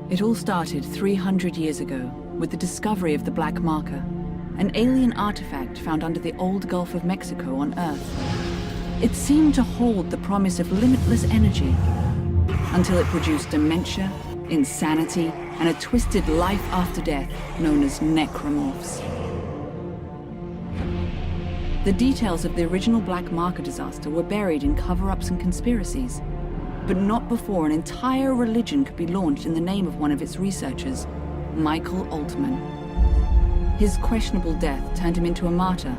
It all started 300 years ago with the discovery of the Black Marker, an alien artifact found under the old Gulf of Mexico on Earth. It seemed to hold the promise of limitless energy until it produced dementia, insanity, and a twisted life after death known as necromorphs. The details of the original Black Marker disaster were buried in cover-ups and conspiracies, but not before an entire religion could be launched in the name of one of its researchers, Michael Altman. His questionable death turned him into a martyr,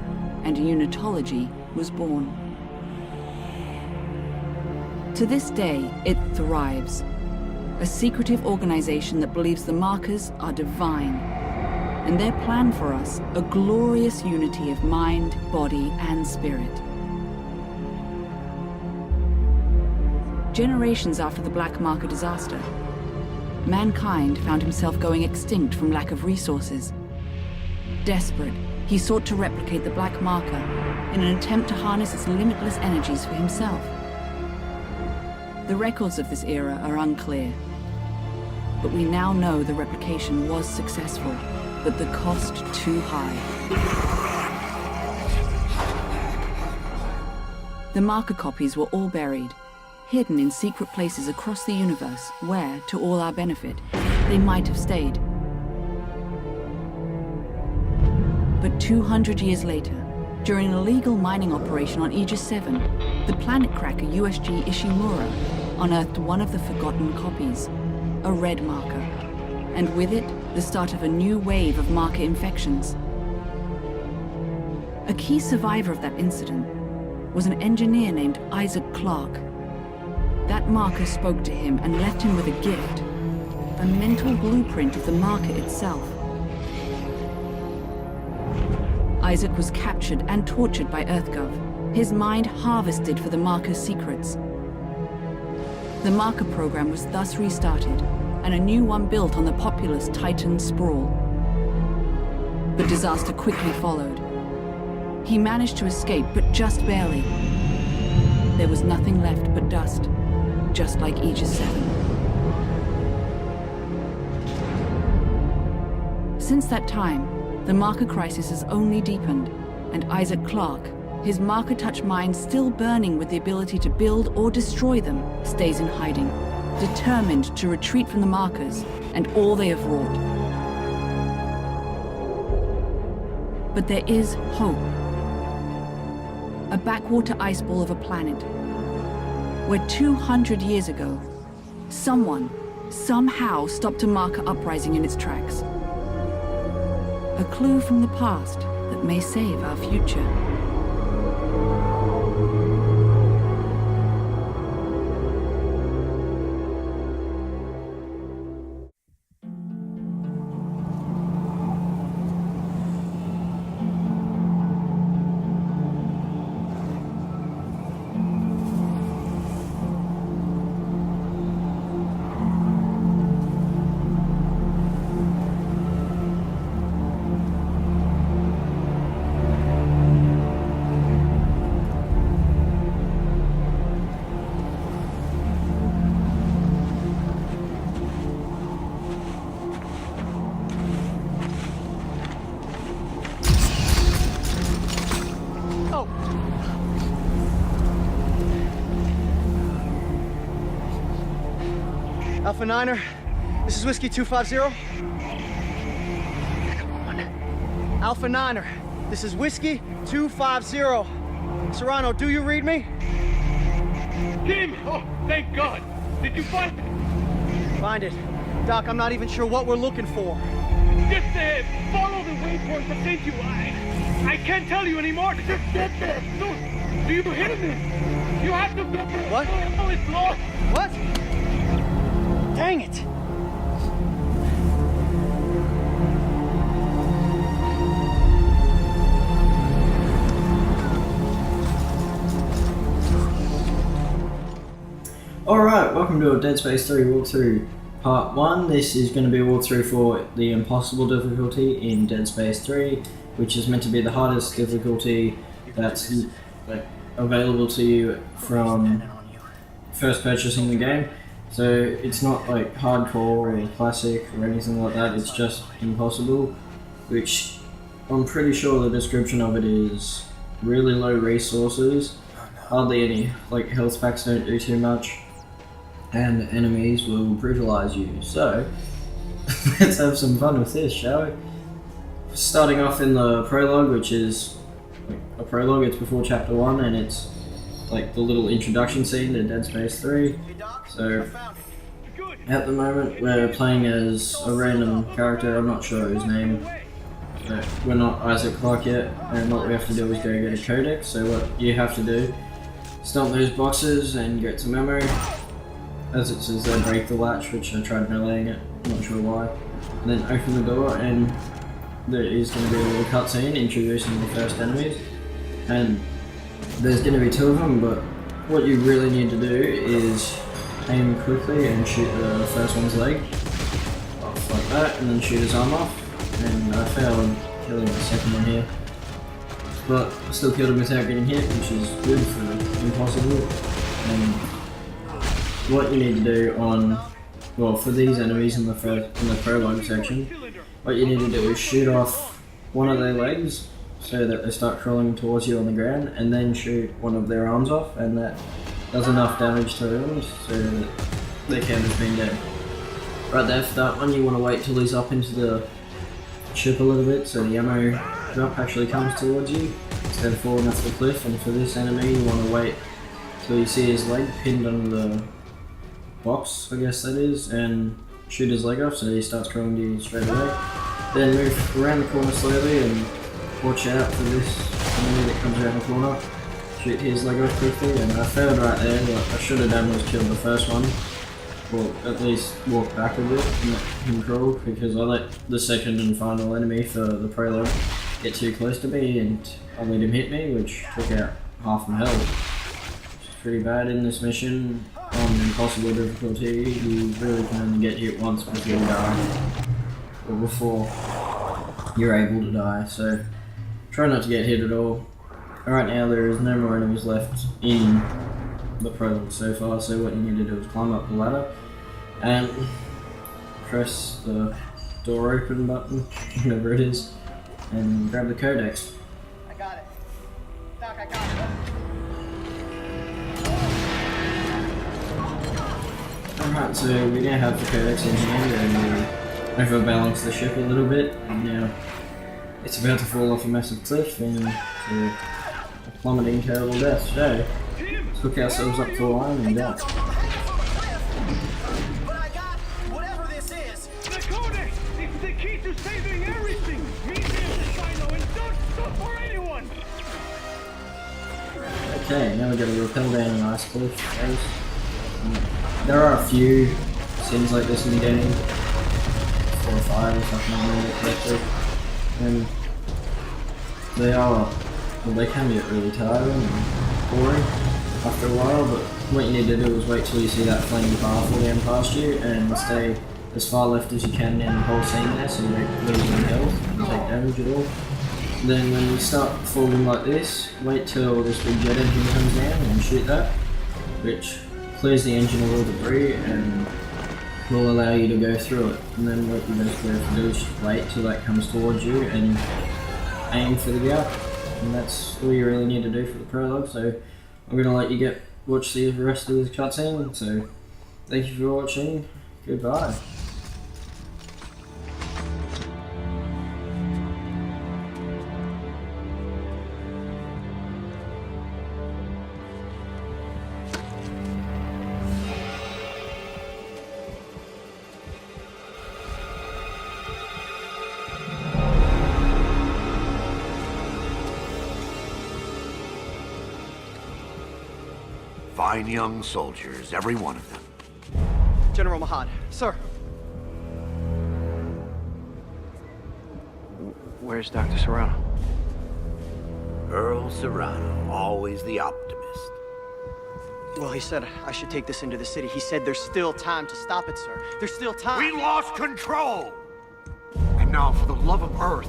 and unitology was born. To this day, it thrives, a secretive organization that believes the markers are divine, and their plan for us, a glorious unity of mind, body, and spirit. Generations after the Black Marker disaster, mankind found himself going extinct from lack of resources. Desperate, he sought to replicate the Black Marker in an attempt to harness its limitless energies for himself. The records of this era are unclear, but we now know the replication was successful, but the cost too high. The marker copies were all buried, hidden in secret places across the universe where, to all our benefit, they might have stayed. But 200 years later, during an illegal mining operation on Aegis 7, the planet cracker USG Ishimura unearthed one of the forgotten copies, a red marker, and with it, the start of a new wave of marker infections. A key survivor of that incident was an engineer named Isaac Clarke. That marker spoke to him and left him with a gift, a mental blueprint of the marker itself. Isaac was captured and tortured by EarthGov, his mind harvested for the marker's secrets. The marker program was thus restarted, and a new one built on the populous Titan sprawl. But disaster quickly followed. He managed to escape, but just barely. There was nothing left but dust, just like Aegis 7. Since that time, the marker crisis has only deepened, and Isaac Clarke, his marker-touch mind still burning with the ability to build or destroy them, stays in hiding, determined to retreat from the markers and all they have wrought. But there is hope. A backwater ice ball of a planet, where 200 years ago, someone, somehow stopped a marker uprising in its tracks. A clue from the past that may save our future. Alpha Niner, this is Whiskey 250. Come on. Alpha Niner, this is Whiskey 250. Serrano, do you read me? Jim! Oh, thank God! Did you find it? Find it. Doc, I'm not even sure what we're looking for. Just follow the waypoint that sent you. I can't tell you anymore. Just get there. No, do you hear me? You have to get there. What? Oh, it's lost. What? Dang it! Alright, welcome to a Dead Space 3 walkthrough part 1. This is going to be a walkthrough for the impossible difficulty in Dead Space 3, which is meant to be the hardest difficulty that's available to you from first purchasing the game. So it's not like hardcore or classic or anything like that, it's just impossible, which I'm pretty sure the description of it is really low resources, hardly any, like health packs don't do too much, and enemies will brutalize you. So let's have some fun with this, shall we? Starting off in the prologue, which is like a prologue, it's before chapter 1 and it's like the little introduction scene to Dead Space 3. So at the moment we're playing as a random character, I'm not sure his name. But we're not Isaac Clarke yet, and what we have to do is go get a codex. So what you have to do, stomp those boxes and get some ammo. As it says there, break the latch, which I tried meleeing it, I'm not sure why. And then open the door, and there is going to be a little cutscene introducing the first enemies. And there's going to be 2 of them, but what you really need to do is aim quickly and shoot the first one's leg off like that, and then shoot his arm off. And I failed killing the second one here, but I still killed him without getting hit, which is good for impossible. And what you need to do for these enemies in the prologue section, what you need to do is shoot off one of their legs so that they start crawling towards you on the ground, and then shoot one of their arms off, and that does enough damage to them so that they count as being dead. Right there for that one, you want to wait till he's up into the ship a little bit so the ammo drop actually comes towards you instead of falling off the cliff. And for this enemy you want to wait till you see his leg pinned under the box, I guess that is, and shoot his leg off so he starts crawling to you straight away. Then move around the corner slowly and watch out for this enemy that comes around the corner. Shoot his leg off quickly, and I failed right there. What I should have done was kill the first one, or at least walk back a bit and let him crawl, because I let the second and final enemy for the prologue get too close to me and I let him hit me, which took out half my health. Which is pretty bad in this mission. On impossible difficulty, you really can only get hit once before you die, or before you're able to die, so try not to get hit at all. Right now there is no more enemies left in the prologue so far, so what you need to do is climb up the ladder and press the door open button, whatever it is, and grab the codex. I got it. Doc, I got it. Alright, so we now have the codex in hand and we overbalance the ship a little bit, and now it's about to fall off a massive cliff into a plummeting terrible death. So let's hook ourselves up to a line and go. But I got whatever this is. The codex! It's the key to saving everything! Meet him, Rhino, and don't stop for anyone! Okay, now we're going to rappel down an ice cliff, guys. There are a few scenes like this in the game, 4 or 5 if I can remember correctly, and they can get really tiring and boring after a while, but what you need to do is wait till you see that flaming path fall down past you and stay as far left as you can down the whole scene there so you don't lose any health and take damage at all. Then when you start falling like this, wait till this big jet engine comes down and shoot that, which clears the engine of all debris and will allow you to go through it. And then what you basically have to do is just wait till that comes towards you and aim for the gap. And that's all you really need to do for the prologue, so I'm going to let you watch the rest of this cutscene, so thank you for watching, goodbye. Fine young soldiers, every one of them. General Mahad, sir. Where's Dr. Serrano? Earl Serrano, always the optimist. Well, he said I should take this into the city. He said there's still time to stop it, sir. There's still time. We lost control! And now, for the love of Earth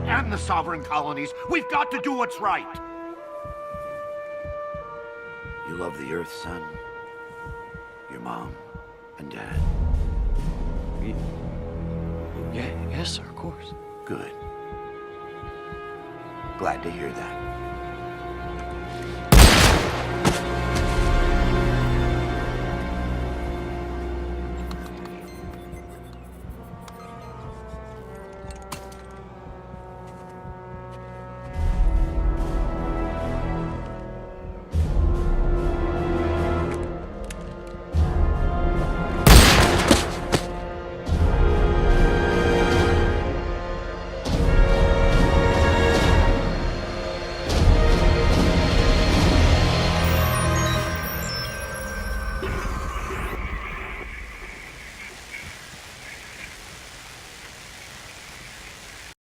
and the sovereign colonies, we've got to do what's right. You love the Earth, son? Mom and Dad? Yeah, yes, sir, of course. Good. Glad to hear that.